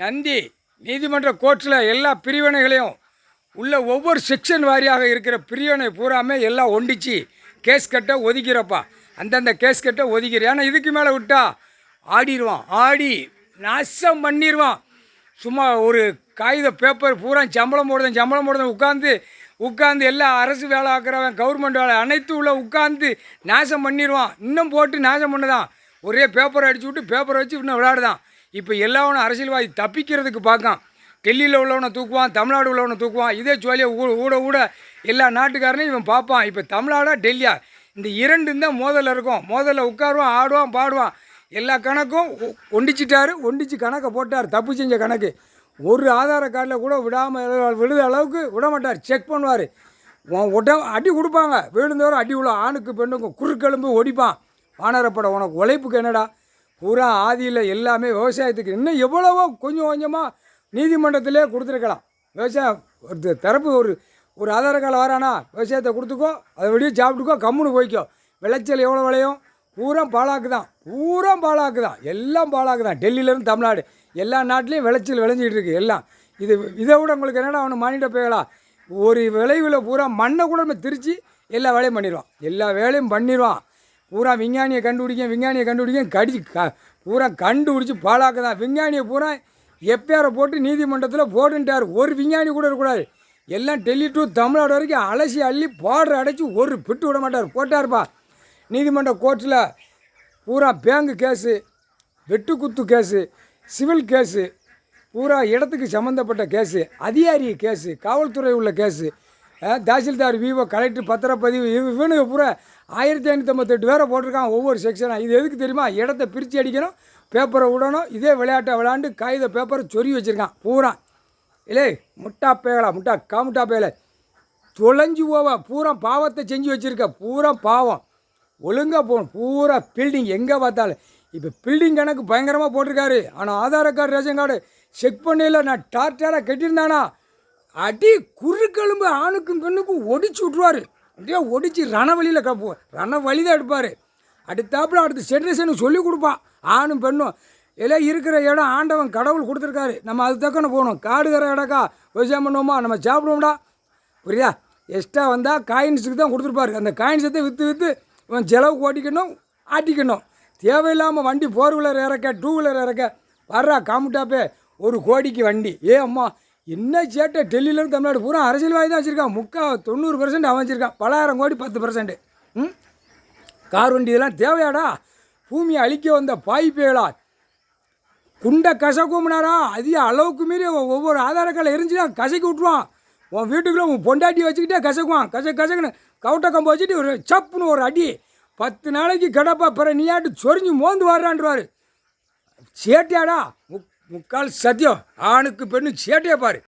நந்தி நீதிமன்ற கோர்ட்டில் எல்லா பிரிவினைகளையும் உள்ள ஒவ்வொரு செக்ஷன் வாரியாக இருக்கிற பிரிவினை பூராமே எல்லாம் ஒண்டிச்சு கேஸ் கட்ட ஒதுக்கிறப்பா. அந்தந்த கேஸ் கட்ட ஒதுக்கிற. ஏன்னா இதுக்கு மேலே விட்டா ஆடிடுவான், ஆடி நாசம் பண்ணிடுவான். சும்மா ஒரு காகித பேப்பர் பூரா சம்பளம் போடுறேன் உட்காந்து எல்லாம் அரசு வேலை ஆக்குறவன் கவர்மெண்ட் வேலை அனைத்து உள்ள உட்காந்து நாசம் பண்ணிடுவான். இன்னும் போட்டு நாசம் பண்ணுதான். ஒரே பேப்பரை அடிச்சு விட்டு பேப்பரை வச்சு இன்னும் விளையாடுதான். இப்போ எல்லாவனும் அரசியல்வாதி தப்பிக்கிறதுக்கு பார்க்கான். டெல்லியில் உள்ளவனை தூக்குவான், தமிழ்நாடு உள்ளவனை தூக்குவான். இதே ஜோலியை ஊட எல்லா நாட்டுக்காரனையும் இவன் பார்ப்பான். இப்போ தமிழ்நாடா டெல்லியா இந்த இரண்டு தான் மோதலில் இருக்கும். மோதலில் உட்காருவான், ஆடுவான், பாடுவான். எல்லா கணக்கும் ஒண்டிச்சு கணக்கை போட்டார். தப்பு செஞ்ச கணக்கு ஒரு ஆதார கார்டில் கூட விழுத அளவுக்கு விட மாட்டார். செக் பண்ணுவார். அடி கொடுப்பாங்க. விழுந்தவரும் அடி விழும். ஆணுக்கு பெண்ணுக்கும் குறுக்கெலும்பு ஒடிப்பான். வானரப்பட உனக்கு உழைப்புக்கு என்னடா? பூரா ஆதியில் எல்லாமே விவசாயத்துக்கு இன்னும் எவ்வளவோ கொஞ்சம் கொஞ்சமாக நீதிமன்றத்திலே கொடுத்துருக்கலாம். விவசாயம் ஒரு தரப்பு ஒரு ஆதார கார்டில் வரானா விவசாயத்தை கொடுத்துக்கோ, அதை வெளியே சாப்பிட்டுக்கோ, கம்முன்னு போய்க்கோ. விளைச்சல் எவ்வளோ விளையும்? பூரா பாலாக்கு தான். எல்லாம் பாலாக்கு தான். டெல்லியிலேருந்து தமிழ்நாடு எல்லா நாட்டிலையும் விளைச்சல் விளைஞ்சிக்கிட்டு இருக்குது எல்லாம். இதை விட உங்களுக்கு என்னடா அவனை மானிட்ட போகலாம். ஒரு விளைவில் பூரா மண்ணை கூட நம்ம திரித்து எல்லா வேலையும் பண்ணிடுவான். எல்லா வேலையும் பண்ணிடுவான். பூரா விஞ்ஞானியை கண்டுபிடிக்க பூரா கண்டுபிடிச்சி பாலாக்க தான். விஞ்ஞானியை பூரா எப்பேரை போட்டு நீதிமன்றத்தில் போட்டுட்டார். ஒரு விஞ்ஞானி கூட இருக்கக்கூடாது. எல்லாம் டெல்லி டு தமிழ்நாடு வரைக்கும் அலசி அள்ளி பாடுற அடைச்சி ஒரு பிட்டு விட மாட்டார். போட்டார்ப்பா. நீதிமன்ற கோர்ட்டில் பூரா பேங்கு கேஸு, வெட்டுக்குத்து கேஸு, சிவில் கேஸு, பூரா இடத்துக்கு சம்மந்தப்பட்ட கேஸு, அதிகாரி கேஸு, காவல்துறை உள்ள கேஸு, தாசில்தார், விவோ, கலெக்டர், பத்திரப்பதிவு, இவனுக்கு பூரா 1558 பேரை போட்டிருக்கான் ஒவ்வொரு செக்ஷனாக. இது எதுக்கு தெரியுமா? இடத்த பிரித்து அடிக்கணும், பேப்பரை விடணும். இதே விளையாட்டை விளையாண்டு காகித பேப்பரை சொருகி வச்சுருக்கான் பூரா. இல்லை முட்டா பேகலை தொலைஞ்சு போவா. பூரா பாவத்தை செஞ்சு வச்சுருக்க. பூரா பாவம். ஒழுங்காக போகணும். பூரா பில்டிங் எங்கே பார்த்தாலும். இப்போ பில்டிங் கணக்கு பயங்கரமாக போட்டிருக்காரு. ஆனால் ஆதார கார்டு, ரேஷன் கார்டு செக் பண்ணல. நான் டார்டாராக கட்டியிருந்தானா அடி குறுக்கெலும்பு ஆணுக்கும் பெண்ணுக்கும் ஒடிச்சு விட்ருவார். அப்படியே ஒடிச்சு ரணவழியில் ரணவழி தான் எடுப்பார். அடுத்தாப்புல அடுத்த ஜென்ரேஷனுக்கு சொல்லிக் கொடுப்பான். ஆணும் பெண்ணும் எல்லாம் இருக்கிற இடம் ஆண்டவன் கடவுள் கொடுத்துருக்காரு. நம்ம அது தக்கன போகணும். காடு கரை இடக்கா விவசாயம் பண்ணுவோமா, நம்ம சாப்பிடுவோம்டா. புரியுதா? எக்ஸ்ட்ரா வந்தால் காயின்ஸுக்கு தான் கொடுத்துருப்பாரு. அந்த காயின்ஸத்தை விற்று இவன் செலவுக்கு ஆட்டிக்கணும். தேவையில்லாமல் வண்டி 4 வீலர் இறக்க, 2 வீலர் இறக்க வர்றா காமுட்டாப்பே 1 கோடிக்கு வண்டி. அம்மா என்ன சேட்டை! டெல்லியிலேருந்து தமிழ்நாடு பூரா அரசியல்வாதி தான் வச்சுருக்கான். 90% அவன் வச்சுருக்கான். 10,000 கோடி 10%. கார் வண்டி இதெல்லாம் தேவையாடா? பூமியை அழிக்க வந்த பாய்ப்பேகளா குண்டை கசக்கும்னாரா? அதிக அளவுக்கு மீறி ஒவ்வொரு ஆதார கார்டில் எரிஞ்சுனா கசக்கி விட்ருவான். உன் வீட்டுக்குள்ளே உன் பொண்டாட்டி வச்சுக்கிட்டே கசக்குவான். கசக்குன்னு கவுட்ட கம்பு வச்சுட்டு ஒரு சப்புன்னு ஒரு அடி. 10 நாளைக்கு கிடப்பா. பிற நீயாட்டு சொரிஞ்சு மோந்து வர்றான்றாரு. சேட்டியாடா? முக்கால் சத்தியம். ஆணுக்கு பெண்ணு சேட்டையை பாரு.